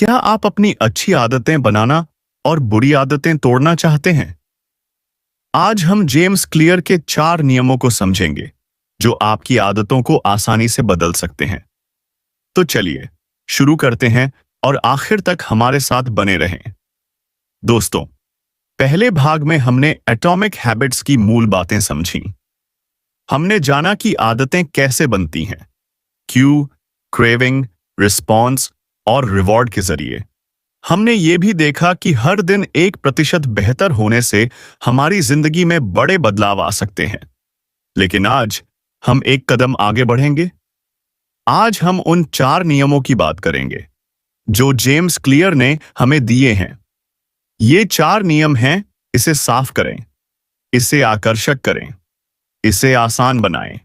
क्या आप अपनी अच्छी आदतें बनाना और बुरी आदतें तोड़ना चाहते हैं? आज हम जेम्स क्लियर के 4 नियमों को समझेंगे, जो आपकी आदतों को आसानी से बदल सकते हैं। तो चलिए, शुरू करते हैं और आखिर तक हमारे साथ बने रहें। दोस्तों, पहले भाग में हमने एटॉमिक हैबिट्स की मूल बातें समझी। हमने जाना कि आदतें कैसे बनती हैं, क्यू, क्रेविंग, रिस्पॉन्स और रिवॉर्ड के जरिए। हमने ये भी देखा कि हर दिन 1% बेहतर होने से हमारी जिंदगी में बड़े बदलाव आ सकते हैं। लेकिन आज हम एक कदम आगे बढ़ेंगे। आज हम उन 4 नियमों की बात करेंगे जो जेम्स क्लियर ने हमें दिए हैं। ये 4 नियम हैं: इसे साफ करें, इसे आकर्षक करें, इसे आसान बनाएं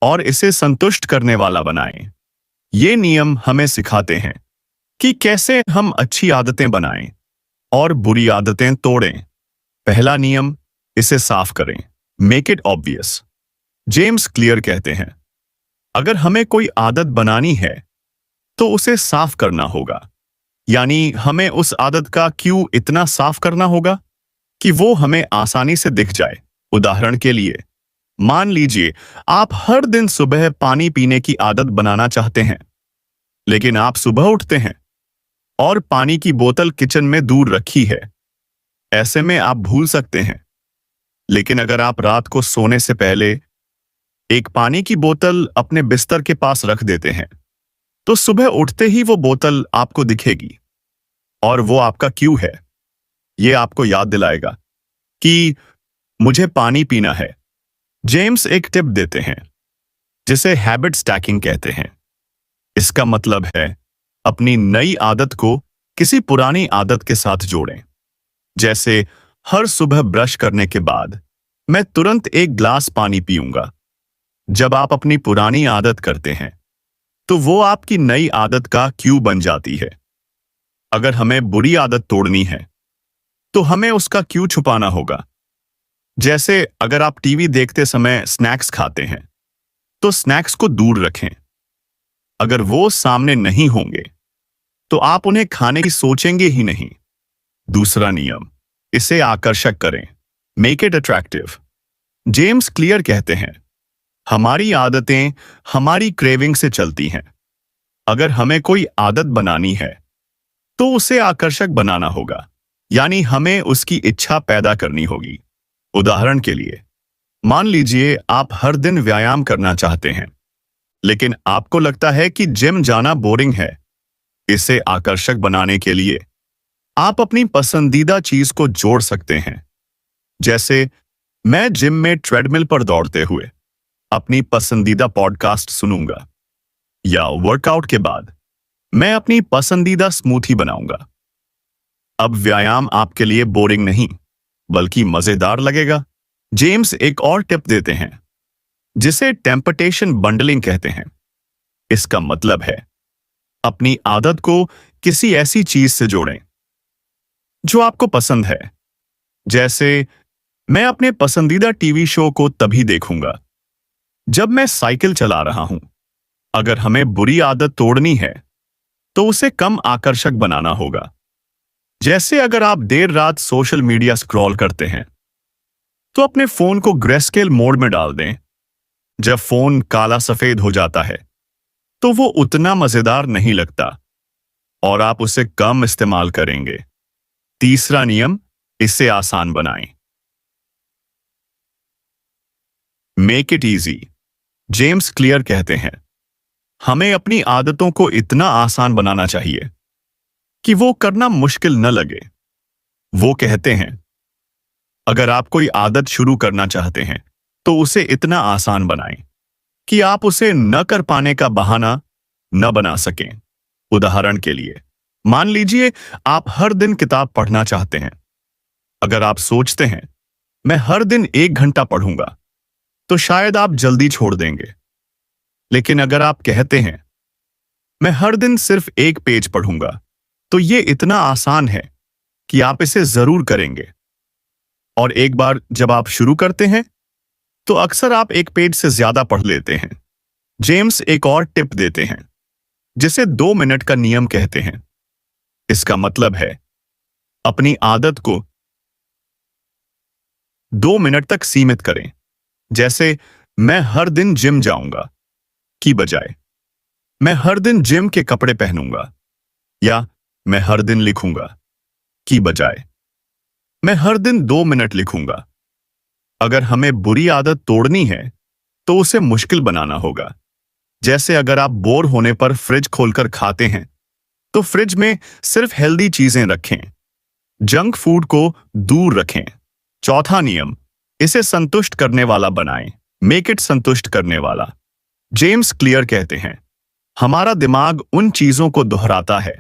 और इसे संतुष्ट करने वाला बनाएं। ये नियम हमें सिखाते हैं कि कैसे हम अच्छी आदतें बनाएं और बुरी आदतें तोड़ें। पहला नियम, इसे साफ करें। Make it obvious. James clear कहते हैं, अगर हमें कोई आदत बनानी है तो उसे साफ करना होगा। यानी हमें उस आदत का क्यों इतना साफ करना होगा कि वो हमें आसानी से दिख जाए। उदाहरण के लिए, मान लीजिए आप हर दिन सुबह पानी पीने की आदत बनाना चाहते हैं, लेकिन आप सुबह उठते हैं और पानी की बोतल किचन में दूर रखी है। ऐसे में आप भूल सकते हैं। लेकिन अगर आप रात को सोने से पहले एक पानी की बोतल अपने बिस्तर के पास रख देते हैं, तो सुबह उठते ही वो बोतल आपको दिखेगी और वो आपका क्यू है। ये आपको याद दिलाएगा कि मुझे पानी पीना है। जेम्स एक टिप देते हैं जिसे हैबिट स्टैकिंग कहते हैं। इसका मतलब है अपनी नई आदत को किसी पुरानी आदत के साथ जोड़ें। जैसे हर सुबह ब्रश करने के बाद मैं तुरंत एक ग्लास पानी पीऊंगा। जब आप अपनी पुरानी आदत करते हैं तो वो आपकी नई आदत का क्यू बन जाती है। अगर हमें बुरी आदत तोड़नी है तो हमें उसका क्यू छुपाना होगा। जैसे अगर आप टीवी देखते समय स्नैक्स खाते हैं तो स्नैक्स को दूर रखें। अगर वो सामने नहीं होंगे तो आप उन्हें खाने की सोचेंगे ही नहीं। दूसरा नियम, इसे आकर्षक करें। Make it attractive. James clear कहते हैं, हमारी आदतें हमारी क्रेविंग से चलती हैं। अगर हमें कोई आदत बनानी है तो उसे आकर्षक बनाना होगा, यानी हमें उसकी इच्छा पैदा करनी होगी। उदाहरण के लिए, मान लीजिए आप हर दिन व्यायाम करना चाहते हैं, लेकिन आपको लगता है कि जिम जाना बोरिंग है। इसे आकर्षक बनाने के लिए आप अपनी पसंदीदा चीज को जोड़ सकते हैं। जैसे मैं जिम में ट्रेडमिल पर दौड़ते हुए अपनी पसंदीदा पॉडकास्ट सुनूंगा, या वर्कआउट के बाद मैं अपनी पसंदीदा स्मूथी बनाऊंगा। अब व्यायाम आपके लिए बोरिंग नहीं बल्कि मजेदार लगेगा। जेम्स एक और टिप देते हैं जिसे टेम्पटेशन बंडलिंग कहते हैं। इसका मतलब है अपनी आदत को किसी ऐसी चीज से जोड़ें जो आपको पसंद है। जैसे मैं अपने पसंदीदा टीवी शो को तभी देखूंगा जब मैं साइकिल चला रहा हूं। अगर हमें बुरी आदत तोड़नी है तो उसे कम आकर्षक बनाना होगा। जैसे अगर आप देर रात सोशल मीडिया स्क्रॉल करते हैं तो अपने फोन को ग्रेस्केल मोड में डाल दें। जब फोन काला सफेद हो जाता है तो वो उतना मजेदार नहीं लगता और आप उसे कम इस्तेमाल करेंगे। तीसरा नियम, इसे आसान बनाएं। Make it easy. James clear कहते हैं, हमें अपनी आदतों को इतना आसान बनाना चाहिए कि वो करना मुश्किल न लगे। वो कहते हैं, अगर आप कोई आदत शुरू करना चाहते हैं तो उसे इतना आसान बनाएं कि आप उसे न कर पाने का बहाना न बना सकें। उदाहरण के लिए, मान लीजिए आप हर दिन किताब पढ़ना चाहते हैं। अगर आप सोचते हैं मैं हर दिन 1 घंटा पढ़ूंगा तो शायद आप जल्दी छोड़ देंगे। लेकिन अगर आप कहते हैं मैं हर दिन सिर्फ 1 पेज पढ़ूंगा, तो ये इतना आसान है कि आप इसे जरूर करेंगे। और एक बार जब आप शुरू करते हैं तो अक्सर आप 1 पेज से ज्यादा पढ़ लेते हैं। जेम्स एक और टिप देते हैं जिसे 2 मिनट का नियम कहते हैं। इसका मतलब है अपनी आदत को 2 मिनट तक सीमित करें। जैसे मैं हर दिन जिम जाऊंगा की बजाय मैं हर दिन जिम के कपड़े पहनूंगा, या मैं हर दिन लिखूंगा की बजाय मैं हर दिन 2 मिनट लिखूंगा। अगर हमें बुरी आदत तोड़नी है तो उसे मुश्किल बनाना होगा। जैसे अगर आप बोर होने पर फ्रिज खोलकर खाते हैं तो फ्रिज में सिर्फ हेल्दी चीजें रखें, जंक फूड को दूर रखें। चौथा नियम, इसे संतुष्ट करने वाला बनाएं। मेक इट संतुष्ट करने वाला। जेम्स क्लियर कहते हैं, हमारा दिमाग उन चीजों को दोहराता है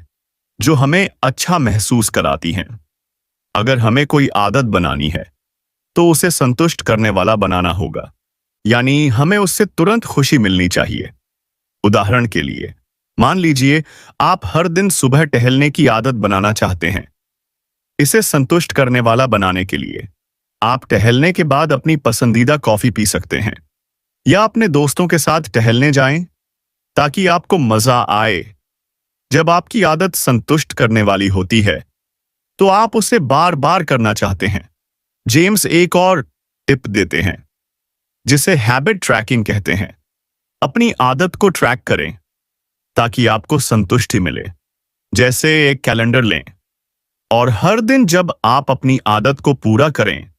जो हमें अच्छा महसूस कराती हैं। अगर हमें कोई आदत बनानी है तो उसे संतुष्ट करने वाला बनाना होगा, यानी हमें उससे तुरंत खुशी मिलनी चाहिए। उदाहरण के लिए, मान लीजिए आप हर दिन सुबह टहलने की आदत बनाना चाहते हैं। इसे संतुष्ट करने वाला बनाने के लिए आप टहलने के बाद अपनी पसंदीदा कॉफी पी सकते हैं, या अपने दोस्तों के साथ टहलने जाएं ताकि आपको मजा आए। जब आपकी आदत संतुष्ट करने वाली होती है तो आप उसे बार बार करना चाहते हैं। जेम्स एक और टिप देते हैं जिसे हैबिट ट्रैकिंग कहते हैं। अपनी आदत को ट्रैक करें ताकि आपको संतुष्टि मिले। जैसे एक कैलेंडर लें और हर दिन जब आप अपनी आदत को पूरा करें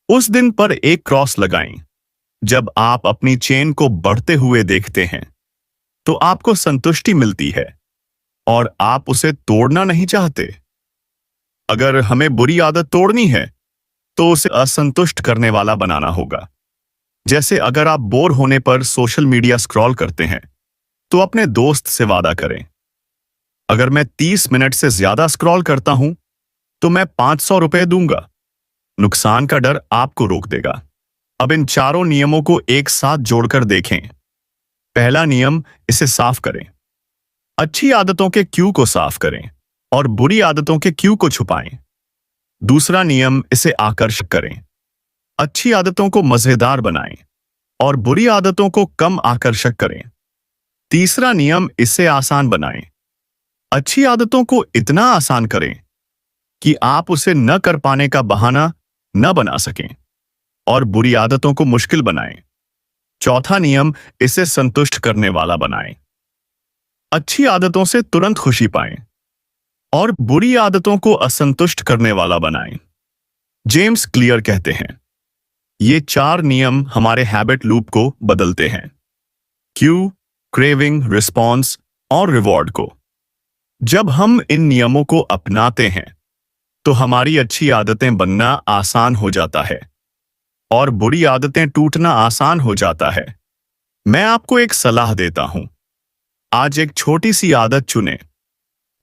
उस दिन पर एक क्रॉस लगाएं। जब आप अपनी चेन को बढ़ते हुए देखते हैं तो आपको संतुष्टि मिलती है और आप उसे तोड़ना नहीं चाहते। अगर हमें बुरी आदत तोड़नी है तो उसे असंतुष्ट करने वाला बनाना होगा। जैसे अगर आप बोर होने पर सोशल मीडिया स्क्रॉल करते हैं तो अपने दोस्त से वादा करें, अगर मैं 30 मिनट से ज्यादा स्क्रॉल करता हूं तो मैं 500 रुपए दूंगा। नुकसान का डर आपको रोक देगा। अब इन चारों नियमों को एक साथ जोड़कर देखें। पहला नियम, इसे साफ करें। अच्छी आदतों के क्यू को साफ करें और बुरी आदतों के क्यू को छुपाएं। दूसरा नियम, इसे आकर्षक करें। अच्छी आदतों को मजेदार बनाएं और बुरी आदतों को कम आकर्षक करें। तीसरा नियम, इसे आसान बनाएं। अच्छी आदतों को इतना आसान करें कि आप उसे न कर पाने का बहाना न बना सकें, और बुरी आदतों को मुश्किल बनाएं। चौथा नियम, इसे संतुष्ट करने वाला बनाएं। अच्छी आदतों से तुरंत खुशी पाएं और बुरी आदतों को असंतुष्ट करने वाला बनाएं। जेम्स क्लियर कहते हैं, ये 4 नियम हमारे हैबिट लूप को बदलते हैं। क्यू, क्रेविंग, रिस्पॉन्स और रिवॉर्ड को। जब हम इन नियमों को अपनाते हैं तो हमारी अच्छी आदतें बनना आसान हो जाता है और बुरी आदतें टूटना आसान हो जाता है। मैं आपको एक सलाह देता हूं, आज एक छोटी सी आदत चुनें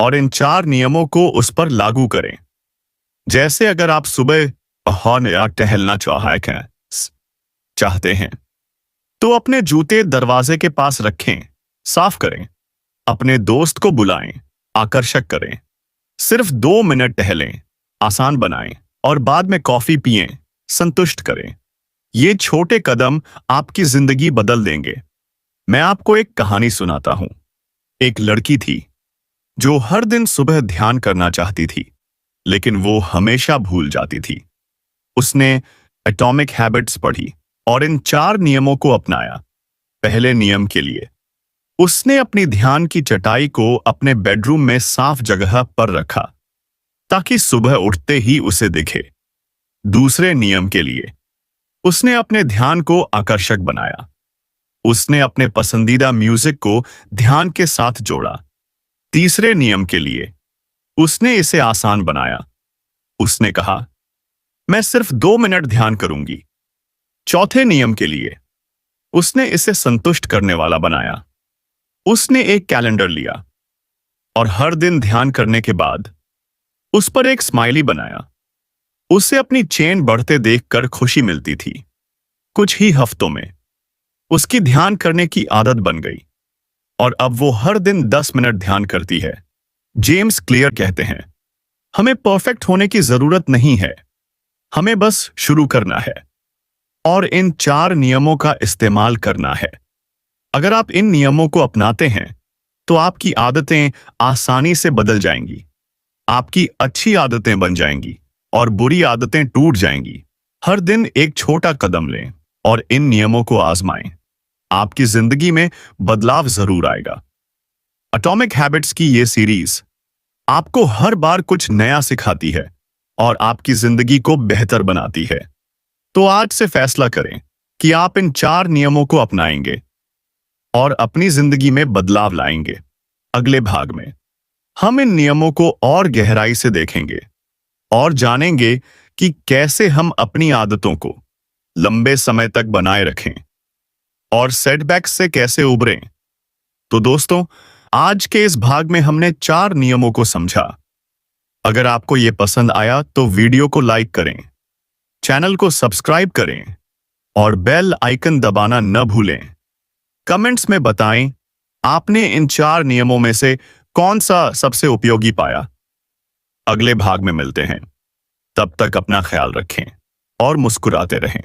और इन 4 नियमों को उस पर लागू करें। जैसे अगर आप सुबह या टहलना चाहते हैं तो अपने जूते दरवाजे के पास रखें, साफ करें। अपने दोस्त को बुलाएं, आकर्षक करें। सिर्फ 2 मिनट टहलें, आसान बनाएं और बाद में कॉफी पिएं, संतुष्ट करें। ये छोटे कदम आपकी जिंदगी बदल देंगे। मैं आपको एक कहानी सुनाता हूं। एक लड़की थी जो हर दिन सुबह ध्यान करना चाहती थी, लेकिन वो हमेशा भूल जाती थी। उसने एटॉमिक हैबिट्स पढ़ी और इन 4 नियमों को अपनाया। पहले नियम के लिए उसने अपनी ध्यान की चटाई को अपने बेडरूम में साफ जगह पर रखा ताकि सुबह उठते ही उसे दिखे। दूसरे नियम के लिए उसने अपने ध्यान को आकर्षक बनाया। उसने अपने पसंदीदा म्यूजिक को ध्यान के साथ जोड़ा। तीसरे नियम के लिए उसने इसे आसान बनाया। उसने कहा, मैं सिर्फ 2 मिनट ध्यान करूंगी। चौथे नियम के लिए उसने इसे संतुष्ट करने वाला बनाया। उसने एक कैलेंडर लिया और हर दिन ध्यान करने के बाद उस पर एक स्माइली बनाया। उसे अपनी चेन बढ़ते देखकर खुशी मिलती थी। कुछ ही हफ्तों में उसकी ध्यान करने की आदत बन गई और अब वो हर दिन 10 मिनट ध्यान करती है। जेम्स क्लियर कहते हैं, हमें परफेक्ट होने की जरूरत नहीं है, हमें बस शुरू करना है और इन 4 नियमों का इस्तेमाल करना है। अगर आप इन नियमों को अपनाते हैं तो आपकी आदतें आसानी से बदल जाएंगी आपकी अच्छी आदतें बन जाएंगी और बुरी आदतें टूट जाएंगी। हर दिन एक छोटा कदम लें और इन नियमों को आजमाएं। आपकी जिंदगी में बदलाव जरूर आएगा। एटॉमिक हैबिट्स की ये सीरीज आपको हर बार कुछ नया सिखाती है और आपकी जिंदगी को बेहतर बनाती है। तो आज से फैसला करें कि आप इन 4 नियमों को अपनाएंगे और अपनी जिंदगी में बदलाव लाएंगे। अगले भाग में हम इन नियमों को और गहराई से देखेंगे और जानेंगे कि कैसे हम अपनी आदतों को लंबे समय तक बनाए रखें और सेटबैक्स से कैसे उबरें। तो दोस्तों, आज के इस भाग में हमने 4 नियमों को समझा। अगर आपको ये पसंद आया तो वीडियो को लाइक करें, चैनल को सब्सक्राइब करें और बेल आइकन दबाना न भूलें। कमेंट्स में बताएं आपने इन 4 नियमों में से कौन सा सबसे उपयोगी पाया। अगले भाग में मिलते हैं। तब तक अपना ख्याल रखें और मुस्कुराते रहें।